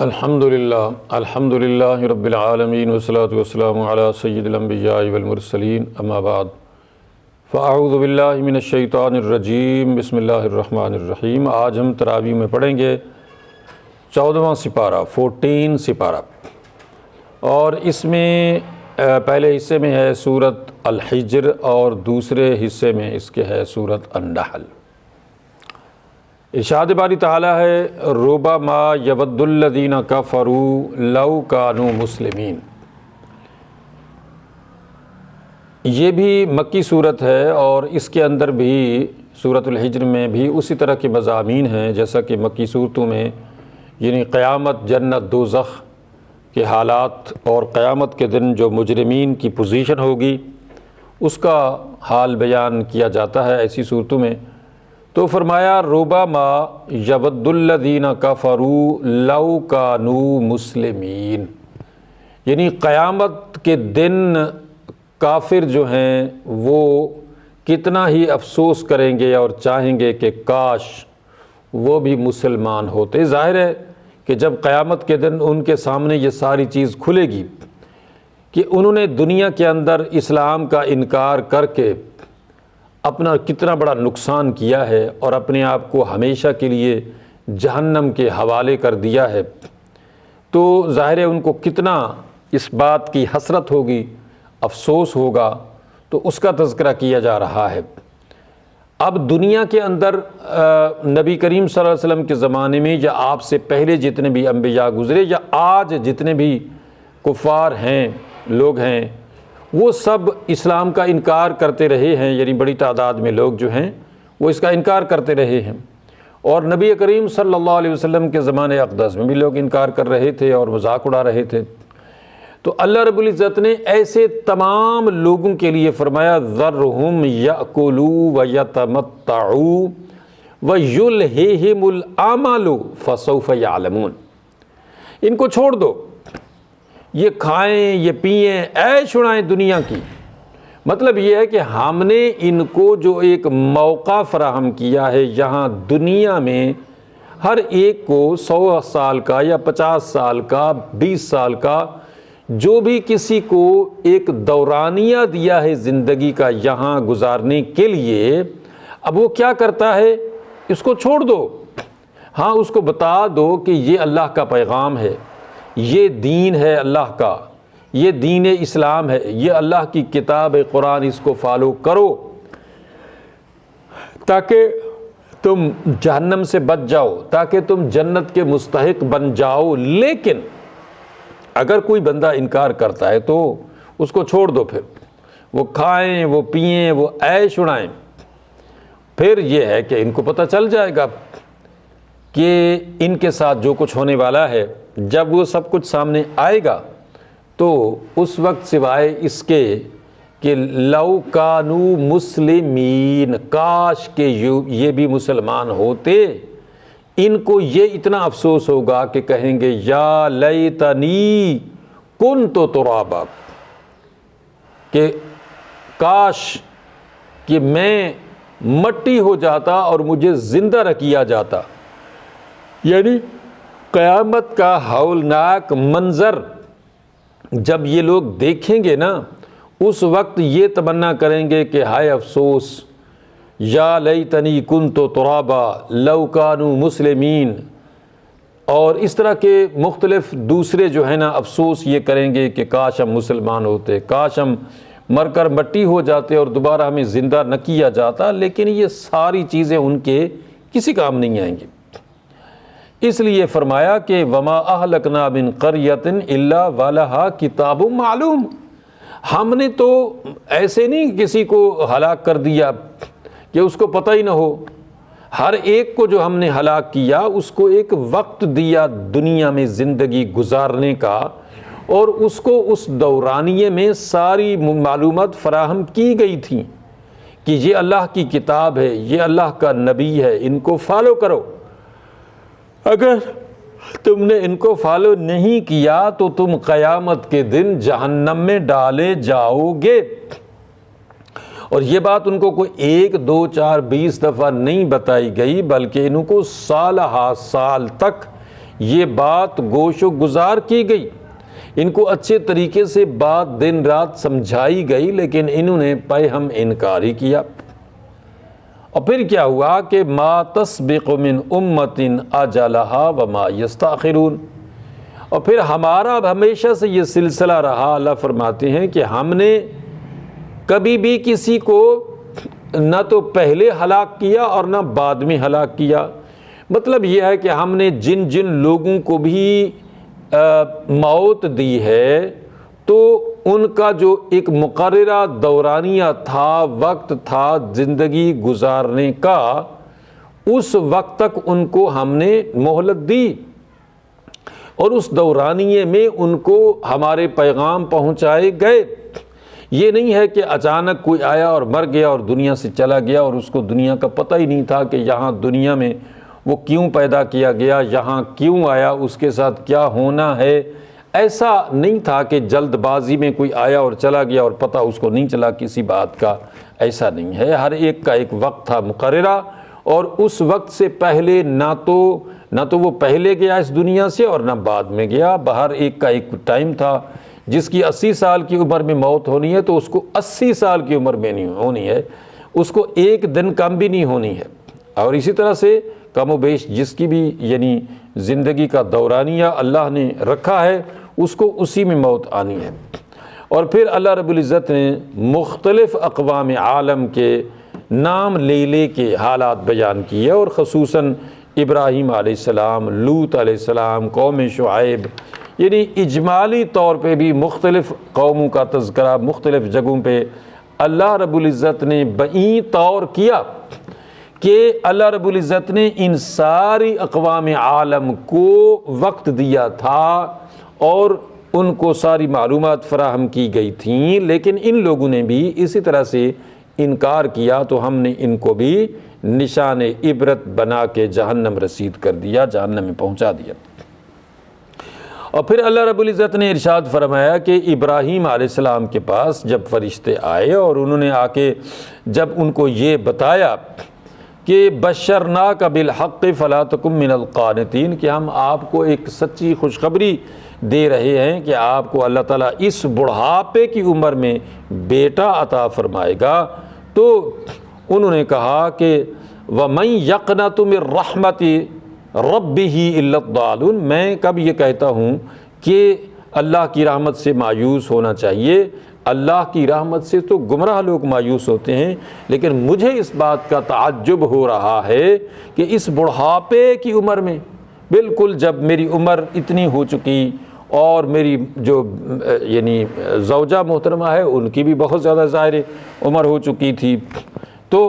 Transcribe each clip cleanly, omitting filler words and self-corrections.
الحمدللہ رب العالمین والصلاة والسلام علی سید الانبیاء والمرسلین اما بعد فاعوذ باللہ من الشیطان الرجیم بسم اللہ الرحمن الرحیم۔ آج ہم تراویح میں پڑھیں گے 14واں سپارہ 14 سپارہ، اور اس میں پہلے حصے میں ہے سورۃ الحجر اور دوسرے حصے میں اس کے ہے سورۃ النحل۔ ارشاد باری تعالیٰ ہے ربما یود الذین کفروا لو کانوا مسلمین۔ یہ بھی مکی صورت ہے اور اس کے اندر بھی سورۃ الحجر میں بھی اسی طرح کے مضامین ہیں جیسا کہ مکی صورتوں میں، یعنی قیامت، جنت، دوزخ کے حالات اور قیامت کے دن جو مجرمین کی پوزیشن ہوگی اس کا حال بیان کیا جاتا ہے ایسی صورتوں میں۔ تو فرمایا ربما یود الذین کفروا لو کانوا مسلمین، یعنی قیامت کے دن کافر جو ہیں وہ کتنا ہی افسوس کریں گے اور چاہیں گے کہ کاش وہ بھی مسلمان ہوتے۔ ظاہر ہے کہ جب قیامت کے دن ان کے سامنے یہ ساری چیز کھلے گی کہ انہوں نے دنیا کے اندر اسلام کا انکار کر کے اپنا کتنا بڑا نقصان کیا ہے اور اپنے آپ کو ہمیشہ کے لیے جہنم کے حوالے کر دیا ہے، تو ظاہر ہے ان کو کتنا اس بات کی حسرت ہوگی، افسوس ہوگا، تو اس کا تذکرہ کیا جا رہا ہے۔ اب دنیا کے اندر نبی کریم صلی اللہ علیہ وسلم کے زمانے میں یا آپ سے پہلے جتنے بھی انبیاء گزرے یا آج جتنے بھی کفار ہیں، لوگ ہیں، وہ سب اسلام کا انکار کرتے رہے ہیں، یعنی بڑی تعداد میں لوگ جو ہیں وہ اس کا انکار کرتے رہے ہیں، اور نبی کریم صلی اللہ علیہ وسلم کے زمانے اقدس میں بھی لوگ انکار کر رہے تھے اور مذاق اڑا رہے تھے۔ تو اللہ رب العزت نے ایسے تمام لوگوں کے لیے فرمایا ذرہم یأکلوا ویتمتعوا ویلہہم الامل فسوف یعلمون، ان کو چھوڑ دو، یہ کھائیں، یہ پئیں، عیش اڑائیں دنیا کی۔ مطلب یہ ہے کہ ہم نے ان کو جو ایک موقع فراہم کیا ہے یہاں دنیا میں، ہر ایک کو 100 سال کا یا 50 سال کا، 20 سال کا، جو بھی کسی کو ایک دورانیہ دیا ہے زندگی کا یہاں گزارنے کے لیے، اب وہ کیا کرتا ہے؟ اس کو چھوڑ دو، ہاں اس کو بتا دو کہ یہ اللہ کا پیغام ہے، یہ دین ہے اللہ کا، یہ دین اسلام ہے، یہ اللہ کی کتاب قرآن، اس کو فالو کرو تاکہ تم جہنم سے بچ جاؤ، تاکہ تم جنت کے مستحق بن جاؤ۔ لیکن اگر کوئی بندہ انکار کرتا ہے تو اس کو چھوڑ دو، پھر وہ کھائیں، وہ پئیں، وہ عیش اڑائیں، پھر یہ ہے کہ ان کو پتہ چل جائے گا کہ ان کے ساتھ جو کچھ ہونے والا ہے، جب وہ سب کچھ سامنے آئے گا تو اس وقت سوائے اس کے کہ لو کانوا مسلمین، کاش کہ یہ بھی مسلمان ہوتے، ان کو یہ اتنا افسوس ہوگا کہ کہیں گے یا لیتنی کنت ترابا، کہ کاش کہ میں مٹی ہو جاتا اور مجھے زندہ رکھ کیا جاتا۔ یعنی قیامت کا ہولناک منظر جب یہ لوگ دیکھیں گے نا، اس وقت یہ تمنا کریں گے کہ ہائے افسوس، یا لیتنی کنت ترابا لو کانوا مسلمین، اور اس طرح کے مختلف دوسرے جو ہے نا افسوس یہ کریں گے کہ کاش ہم مسلمان ہوتے، کاش ہم مر کر مٹی ہو جاتے اور دوبارہ ہمیں زندہ نہ کیا جاتا۔ لیکن یہ ساری چیزیں ان کے کسی کام نہیں آئیں گی، اس لیے فرمایا کہ وما اہلکنا من قریۃ الا ولہا کتاب معلوم، ہم نے تو ایسے نہیں کسی کو ہلاک کر دیا کہ اس کو پتہ ہی نہ ہو، ہر ایک کو جو ہم نے ہلاک کیا اس کو ایک وقت دیا دنیا میں زندگی گزارنے کا، اور اس کو اس دورانیے میں ساری معلومات فراہم کی گئی تھیں کہ یہ اللہ کی کتاب ہے، یہ اللہ کا نبی ہے، ان کو فالو کرو۔ اگر تم نے ان کو فالو نہیں کیا تو تم قیامت کے دن جہنم میں ڈالے جاؤ گے۔ اور یہ بات ان کو کوئی 1 2 4 20 دفعہ نہیں بتائی گئی، بلکہ ان کو سالہ سال تک یہ بات گوش و گزار کی گئی، ان کو اچھے طریقے سے بات دن رات سمجھائی گئی، لیکن انہوں نے ہم انکار ہی کیا۔ اور پھر کیا ہوا کہ ما تسبق من امت اجلها وما یستاخرون، اور پھر ہمارا ہمیشہ سے یہ سلسلہ رہا، اللہ فرماتے ہیں کہ ہم نے کبھی بھی کسی کو نہ تو پہلے ہلاک کیا اور نہ بعد میں ہلاک کیا۔ مطلب یہ ہے کہ ہم نے جن جن لوگوں کو بھی موت دی ہے تو ان کا جو ایک مقررہ دورانیہ تھا، وقت تھا زندگی گزارنے کا، اس وقت تک ان کو ہم نے مہلت دی، اور اس دورانیے میں ان کو ہمارے پیغام پہنچائے گئے۔ یہ نہیں ہے کہ اچانک کوئی آیا اور مر گیا اور دنیا سے چلا گیا اور اس کو دنیا کا پتہ ہی نہیں تھا کہ یہاں دنیا میں وہ کیوں پیدا کیا گیا، یہاں کیوں آیا، اس کے ساتھ کیا ہونا ہے۔ ایسا نہیں تھا کہ جلد بازی میں کوئی آیا اور چلا گیا اور پتہ اس کو نہیں چلا کسی بات کا، ایسا نہیں ہے۔ ہر ایک کا ایک وقت تھا مقررہ، اور اس وقت سے پہلے نہ تو وہ پہلے گیا اس دنیا سے اور نہ بعد میں گیا، ہر ایک کا ایک ٹائم تھا۔ جس کی 80 سال کی عمر میں موت ہونی ہے تو اس کو 80 سال کی عمر میں نہیں ہونی ہے، اس کو ایک دن کم بھی نہیں ہونی ہے۔ اور اسی طرح سے کم و بیش جس کی بھی یعنی زندگی کا دورانیہ اللہ نے رکھا ہے اس کو اسی میں موت آنی ہے۔ اور پھر اللہ رب العزت نے مختلف اقوام عالم کے نام لے لے کے حالات بیان کیے، اور خصوصاً ابراہیم علیہ السلام، لوط علیہ السلام، قوم شعیب، یعنی اجمالی طور پہ بھی مختلف قوموں کا تذکرہ مختلف جگہوں پہ اللہ رب العزت نے بئی طور کیا کہ اللہ رب العزت نے ان ساری اقوام عالم کو وقت دیا تھا اور ان کو ساری معلومات فراہم کی گئی تھیں، لیکن ان لوگوں نے بھی اسی طرح سے انکار کیا تو ہم نے ان کو بھی نشان عبرت بنا کے جہنم رسید کر دیا، جہنم میں پہنچا دیا۔ اور پھر اللہ رب العزت نے ارشاد فرمایا کہ ابراہیم علیہ السلام کے پاس جب فرشتے آئے اور انہوں نے آ کے جب ان کو یہ بتایا کہ بشرناک بالحق فلا تکن من القانتین، کہ ہم آپ کو ایک سچی خوشخبری دے رہے ہیں کہ آپ کو اللہ تعالیٰ اس بڑھاپے کی عمر میں بیٹا عطا فرمائے گا، تو انہوں نے کہا کہ وَمَن يَقْنَطُ مِن رَحْمَتِ رَبِّهِ إِلَّا الضَّالُونَ، میں کب یہ کہتا ہوں کہ اللہ کی رحمت سے مایوس ہونا چاہیے، اللہ کی رحمت سے تو گمراہ لوگ مایوس ہوتے ہیں، لیکن مجھے اس بات کا تعجب ہو رہا ہے کہ اس بڑھاپے کی عمر میں، بالکل جب میری عمر اتنی ہو چکی اور میری جو یعنی زوجہ محترمہ ہے ان کی بھی بہت زیادہ ظاہر عمر ہو چکی تھی، تو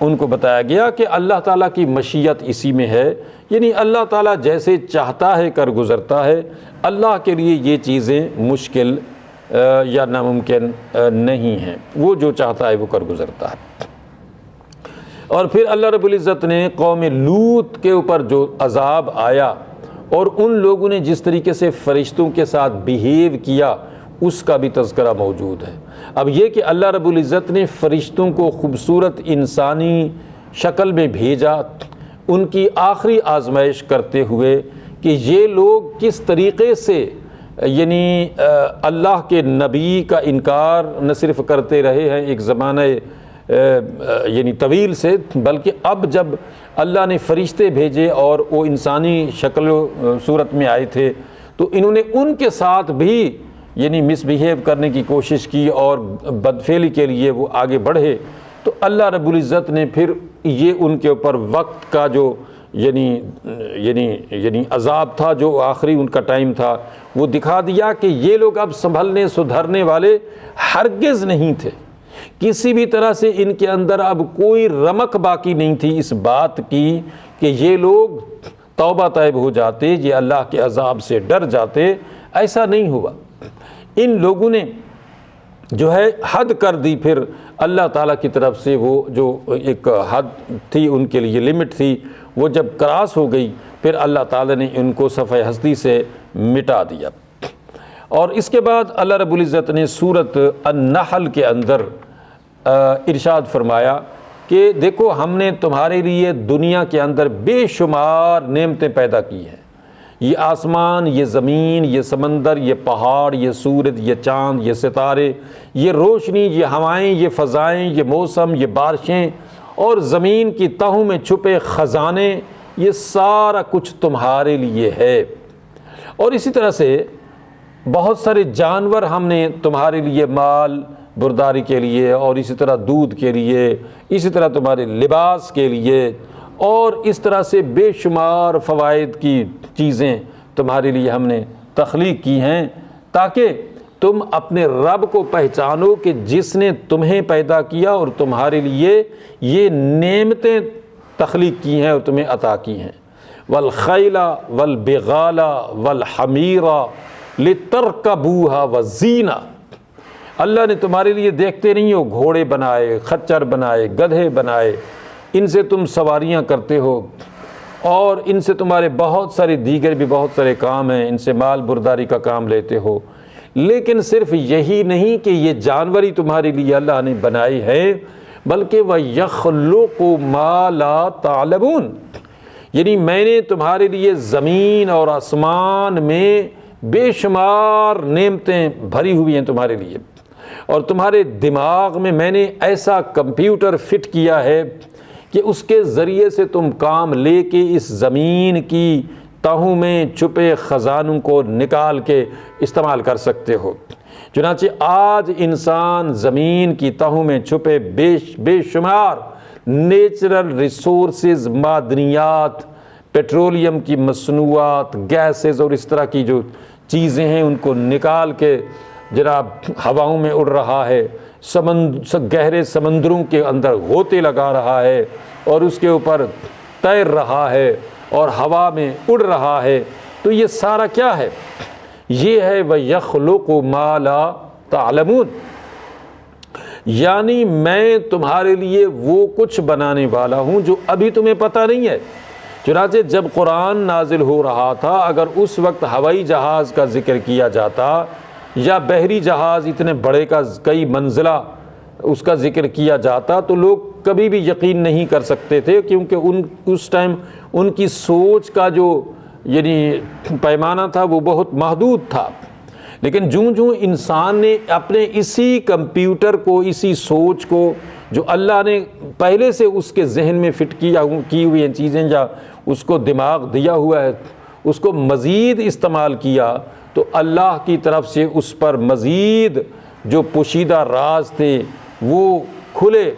ان کو بتایا گیا کہ اللہ تعالیٰ کی مشیت اسی میں ہے، یعنی اللہ تعالیٰ جیسے چاہتا ہے کر گزرتا ہے، اللہ کے لیے یہ چیزیں مشکل یا ناممکن نہیں ہیں، وہ جو چاہتا ہے وہ کر گزرتا ہے۔ اور پھر اللہ رب العزت نے قوم لوط کے اوپر جو عذاب آیا اور ان لوگوں نے جس طریقے سے فرشتوں کے ساتھ بیہیو کیا اس کا بھی تذکرہ موجود ہے۔ اب یہ کہ اللہ رب العزت نے فرشتوں کو خوبصورت انسانی شکل میں بھیجا ان کی آخری آزمائش کرتے ہوئے کہ یہ لوگ کس طریقے سے یعنی اللہ کے نبی کا انکار نہ صرف کرتے رہے ہیں ایک زمانہ یعنی طویل سے، بلکہ اب جب اللہ نے فرشتے بھیجے اور وہ انسانی شکل و صورت میں آئے تھے تو انہوں نے ان کے ساتھ بھی یعنی مس بیہیو کرنے کی کوشش کی اور بدفعلی کے لیے وہ آگے بڑھے، تو اللہ رب العزت نے پھر یہ ان کے اوپر وقت کا جو یعنی عذاب تھا، جو آخری ان کا ٹائم تھا، وہ دکھا دیا کہ یہ لوگ اب سنبھلنے سدھرنے والے ہرگز نہیں تھے، کسی بھی طرح سے ان کے اندر اب کوئی رمق باقی نہیں تھی اس بات کی کہ یہ لوگ توبہ طیب ہو جاتے، یہ اللہ کے عذاب سے ڈر جاتے، ایسا نہیں ہوا۔ ان لوگوں نے جو ہے حد کر دی، پھر اللہ تعالیٰ کی طرف سے وہ جو ایک حد تھی ان کے لیے لمٹ تھی، وہ جب کراس ہو گئی پھر اللہ تعالیٰ نے ان کو صفحہ ہستی سے مٹا دیا۔ اور اس کے بعد اللہ رب العزت نے سورۃ النحل کے اندر ارشاد فرمایا کہ دیکھو ہم نے تمہارے لیے دنیا کے اندر بے شمار نعمتیں پیدا کی ہیں، یہ آسمان، یہ زمین، یہ سمندر، یہ پہاڑ، یہ سورج، یہ چاند، یہ ستارے، یہ روشنی، یہ ہوائیں، یہ فضائیں، یہ موسم، یہ بارشیں اور زمین کی تہوں میں چھپے خزانے، یہ سارا کچھ تمہارے لیے ہے۔ اور اسی طرح سے بہت سارے جانور ہم نے تمہارے لیے مال برداری کے لیے، اور اسی طرح دودھ کے لیے، اسی طرح تمہارے لباس کے لیے، اور اس طرح سے بے شمار فوائد کی چیزیں تمہارے لیے ہم نے تخلیق کی ہیں، تاکہ تم اپنے رب کو پہچانو کہ جس نے تمہیں پیدا کیا اور تمہارے لیے یہ نعمتیں تخلیق کی ہیں اور تمہیں عطا کی ہیں۔ والخیل والبغال والحمیر لترکبوها وزینہ، اللہ نے تمہارے لیے دیکھتے نہیں ہو گھوڑے بنائے، خچر بنائے، گدھے بنائے، ان سے تم سواریاں کرتے ہو، اور ان سے تمہارے بہت سارے دیگر بھی بہت سارے کام ہیں، ان سے مال برداری کا کام لیتے ہو۔ لیکن صرف یہی نہیں کہ یہ جانور ہی تمہارے لیے اللہ نے بنائی ہے، بلکہ وَيَخْلُقُ مَا لَا تَعْلَمُونَ، یعنی میں نے تمہارے لیے زمین اور آسمان میں بے شمار نعمتیں بھری ہوئی ہیں تمہارے لیے، اور تمہارے دماغ میں نے ایسا کمپیوٹر فٹ کیا ہے کہ اس کے ذریعے سے تم کام لے کے اس زمین کی تہوں میں چھپے خزانوں کو نکال کے استعمال کر سکتے ہو۔ چنانچہ آج انسان زمین کی تہوں میں چھپے بے شمار نیچرل ریسورسز، معدنیات، پیٹرولیم کی مصنوعات، گیسز اور اس طرح کی جو چیزیں ہیں ان کو نکال کے جناب ہواؤں میں اڑ رہا ہے، گہرے سمندروں کے اندر غوطے لگا رہا ہے، اور اس کے اوپر تیر رہا ہے اور ہوا میں اڑ رہا ہے۔ تو یہ سارا کیا ہے؟ یہ ہے وَيَخْلُقُ مَا لَا تَعْلَمُونَ، یعنی میں تمہارے لیے وہ کچھ بنانے والا ہوں جو ابھی تمہیں پتہ نہیں ہے۔ چنانچہ جب قرآن نازل ہو رہا تھا، اگر اس وقت ہوائی جہاز کا ذکر کیا جاتا یا بحری جہاز اتنے بڑے کا کئی منزلہ اس کا ذکر کیا جاتا تو لوگ کبھی بھی یقین نہیں کر سکتے تھے، کیونکہ اس ٹائم ان کی سوچ کا جو یعنی پیمانہ تھا وہ بہت محدود تھا۔ لیکن جوں انسان نے اپنے اسی کمپیوٹر کو، اسی سوچ کو جو اللہ نے پہلے سے اس کے ذہن میں فٹ کی ہوئی ہیں چیزیں، یا اس کو دماغ دیا ہوا ہے، اس کو مزید استعمال کیا تو اللہ کی طرف سے اس پر مزید جو پوشیدہ راز تھے وہ کھلے،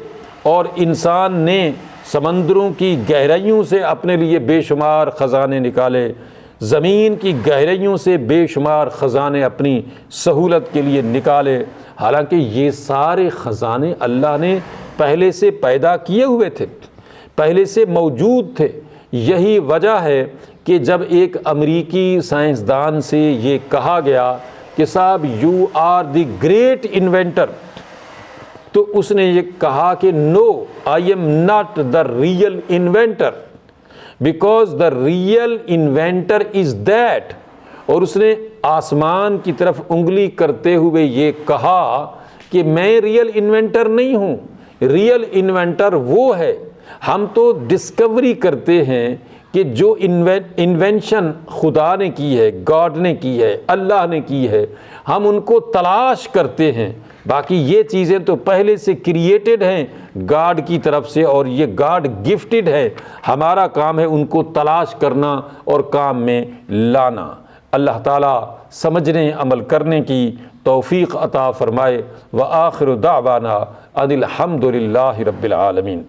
اور انسان نے سمندروں کی گہرائیوں سے اپنے لیے بے شمار خزانے نکالے، زمین کی گہرائیوں سے بے شمار خزانے اپنی سہولت کے لیے نکالے، حالانکہ یہ سارے خزانے اللہ نے پہلے سے پیدا کیے ہوئے تھے، پہلے سے موجود تھے۔ یہی وجہ ہے کہ جب ایک امریکی سائنسدان سے یہ کہا گیا کہ صاحب you are the great inventor, تو اس نے یہ کہا کہ no, I am not the real inventor, because the real inventor is that, اور اس نے آسمان کی طرف انگلی کرتے ہوئے یہ کہا کہ میں ریئل انوینٹر نہیں ہوں، ریئل انوینٹر وہ ہے، ہم تو ڈسکوری کرتے ہیں کہ جو انوینشن خدا نے کی ہے، گاڈ نے کی ہے، اللہ نے کی ہے، ہم ان کو تلاش کرتے ہیں، باقی یہ چیزیں تو پہلے سے کریٹڈ ہیں گاڈ کی طرف سے، اور یہ گاڈ گفٹڈ ہے، ہمارا کام ہے ان کو تلاش کرنا اور کام میں لانا۔ اللہ تعالیٰ سمجھنے عمل کرنے کی توفیق عطا فرمائے۔ وآخر دعوانا ان الحمد للہ رب العالمین۔